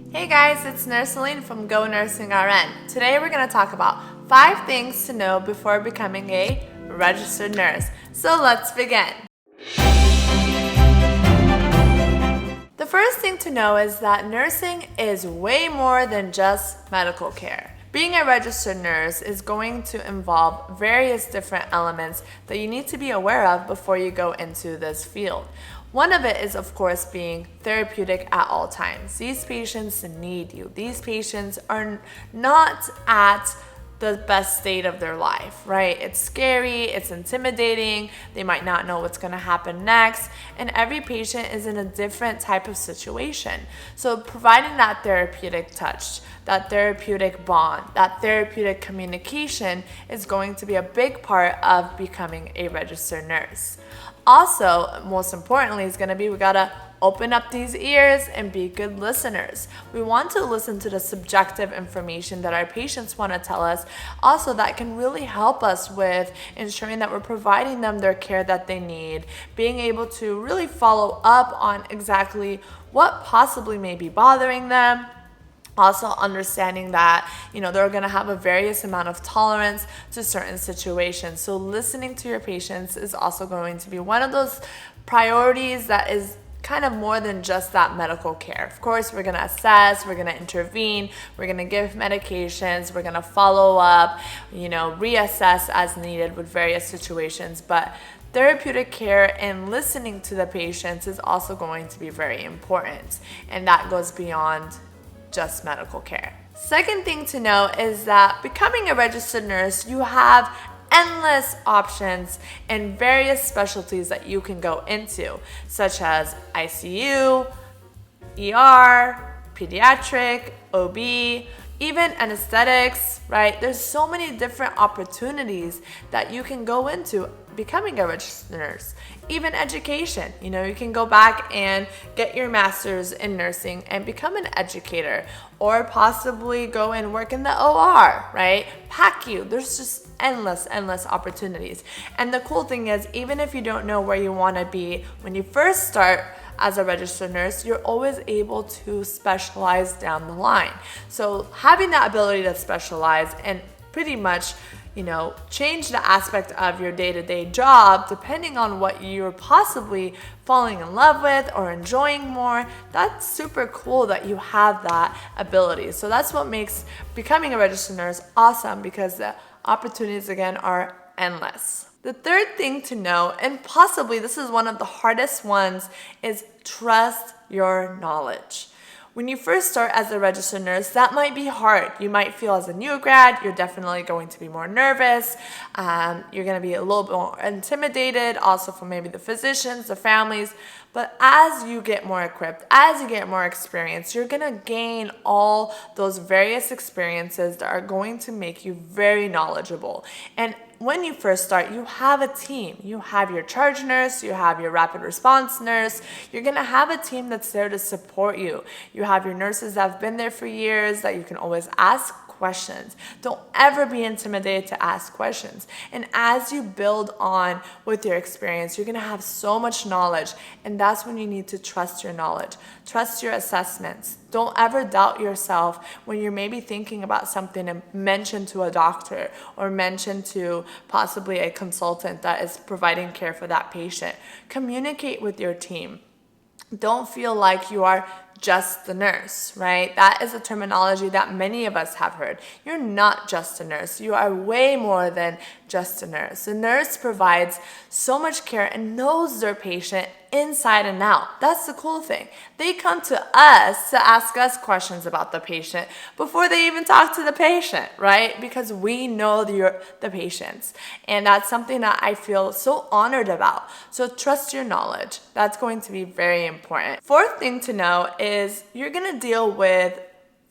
Hey guys, it's Nurse Aleen from Go Nursing RN. Today we're going to talk about 5 things to know before becoming a registered nurse. So let's begin. The first thing to know is that nursing is way more than just medical care. Being a registered nurse is going to involve various different elements that you need to be aware of before you go into this field. One of it is, of course, being therapeutic at all times. These patients need you. These patients are not at the best state of their life, right? It's scary, it's intimidating, they might not know what's gonna happen next, and every patient is in a different type of situation. So providing that therapeutic touch, that therapeutic bond, that therapeutic communication is going to be a big part of becoming a registered nurse. Also, most importantly, is going to be we gotta open up these ears and be good listeners. We want to listen to the subjective information that our patients want to tell us. Also, that can really help us with ensuring that we're providing them their care that they need, being able to really follow up on exactly what possibly may be bothering them. Also understanding that, they're going to have a various amount of tolerance to certain situations. So listening to your patients is also going to be one of those priorities that is kind of more than just that medical care. Of course, we're going to assess, we're going to intervene, we're going to give medications, we're going to follow up, reassess as needed with various situations. But therapeutic care and listening to the patients is also going to be very important. And that goes beyond just medical care. Second thing to know is that becoming a registered nurse, you have endless options and various specialties that you can go into, such as ICU, ER, pediatric, OB, even anesthetics, right? There's so many different opportunities that you can go into becoming a registered nurse. Even education, you can go back and get your master's in nursing and become an educator, or possibly go and work in the OR, right? PACU, there's just endless opportunities. And the cool thing is, even if you don't know where you want to be when you first start as a registered nurse, you're always able to specialize down the line. So having that ability to specialize and pretty much change the aspect of your day-to-day job depending on what you're possibly falling in love with or enjoying more. That's super cool that you have that ability. So that's what makes becoming a registered nurse awesome, because the opportunities again are endless. The third thing to know, and possibly this is one of the hardest ones, is trust your knowledge. When you first start as a registered nurse, that might be hard. You might feel as a new grad, you're definitely going to be more nervous. You're going to be a little bit more intimidated, also from maybe the physicians, the families. But as you get more equipped, as you get more experience, you're going to gain all those various experiences that are going to make you very knowledgeable. And when you first start, you have a team. You have your charge nurse, you have your rapid response nurse. You're going to have a team that's there to support you. You have your nurses that have been there for years that you can always ask questions. Don't ever be intimidated to ask questions. And as you build on with your experience, you're going to have so much knowledge. And that's when you need to trust your knowledge. Trust your assessments. Don't ever doubt yourself when you're maybe thinking about something and mention to a doctor or mention to possibly a consultant that is providing care for that patient. Communicate with your team. Don't feel like you are just the nurse, right? That is a terminology that many of us have heard. You're not just a nurse. You are way more than just a nurse. A nurse provides so much care and knows their patient inside and out. That's the cool thing. They come to us to ask us questions about the patient before they even talk to the patient, right? Because we know the patients. And that's something that I feel so honored about. So trust your knowledge. That's going to be very important. Fourth thing to know is you're going to deal with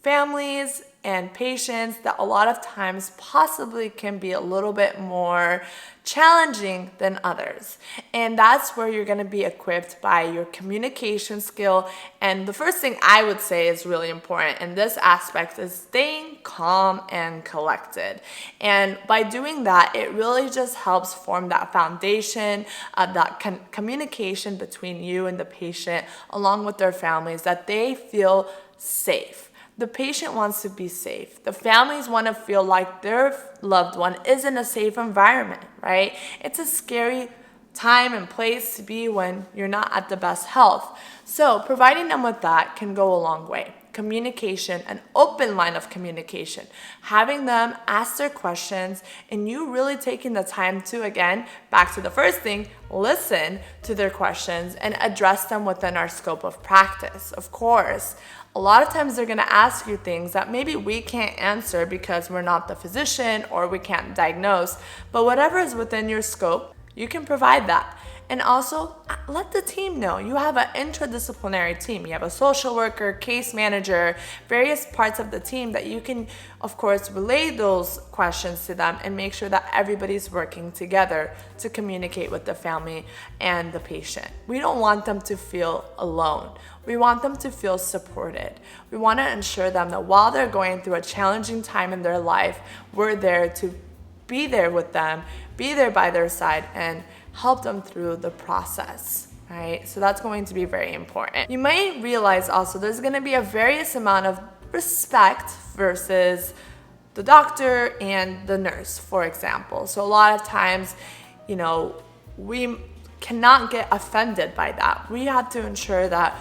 families and patients that a lot of times possibly can be a little bit more challenging than others. And that's where you're going to be equipped by your communication skill. And the first thing I would say is really important in this aspect is staying calm and collected. And by doing that, it really just helps form that foundation of that communication between you and the patient, along with their families, that they feel safe. The patient wants to be safe. The families want to feel like their loved one is in a safe environment, right? It's a scary time and place to be when you're not at the best health. So providing them with that can go a long way. Communication, an open line of communication, having them ask their questions, and you really taking the time to, again, back to the first thing, listen to their questions and address them within our scope of practice. Of course, a lot of times they're going to ask you things that maybe we can't answer because we're not the physician or we can't diagnose, but whatever is within your scope, you can provide that. And also, let the team know. You have an interdisciplinary team. You have a social worker, case manager, various parts of the team that you can, of course, relay those questions to them and make sure that everybody's working together to communicate with the family and the patient. We don't want them to feel alone. We want them to feel supported. We want to ensure them that while they're going through a challenging time in their life, we're there to be there with them, be there by their side, and help them through the process, right? So that's going to be very important. You might realize also there's going to be a various amount of respect versus the doctor and the nurse, for example. So a lot of times, we cannot get offended by that. We have to ensure that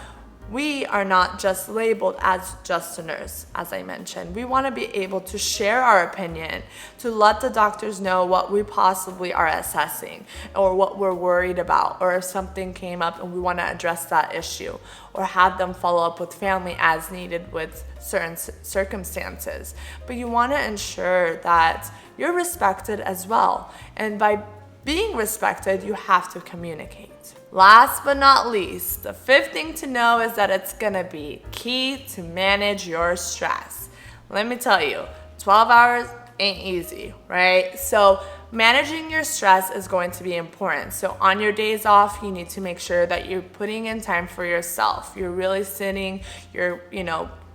we are not just labeled as just a nurse, as I mentioned. We want to be able to share our opinion, to let the doctors know what we possibly are assessing or what we're worried about, or if something came up and we want to address that issue, or have them follow up with family as needed with certain circumstances. But you want to ensure that you're respected as well. And by being respected, you have to communicate. Last but not least, the fifth thing to know is that it's gonna be key to manage your stress. Let me tell you, 12 hours ain't easy, right? So managing your stress is going to be important. So on your days off, you need to make sure that you're putting in time for yourself. You're really sitting, you're,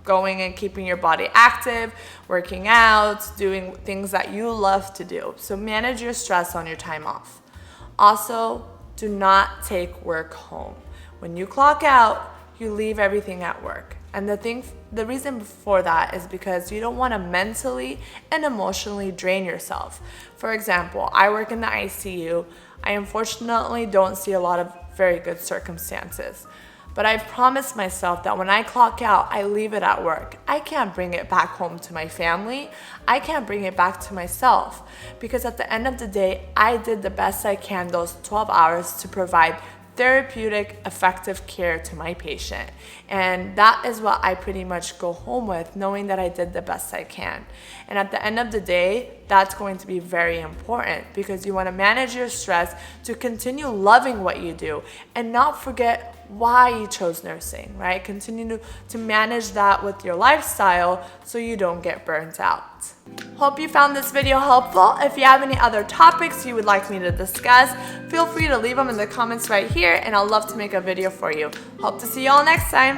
going and keeping your body active, working out, doing things that you love to do. So manage your stress on your time off. Also, do not take work home. When you clock out, you leave everything at work. And the reason for that is because you don't want to mentally and emotionally drain yourself. For example, I work in the ICU. I unfortunately don't see a lot of very good circumstances. But I've promised myself that when I clock out, I leave it at work. I can't bring it back home to my family. I can't bring it back to myself. Because at the end of the day, I did the best I can those 12 hours to provide therapeutic, effective care to my patient. And that is what I pretty much go home with, knowing that I did the best I can. And at the end of the day, that's going to be very important because you want to manage your stress to continue loving what you do and not forget why you chose nursing, right? Continue to manage that with your lifestyle so you don't get burnt out. Hope you found this video helpful. If you have any other topics you would like me to discuss, feel free to leave them in the comments right here and I'll love to make a video for you. Hope to see you all next time.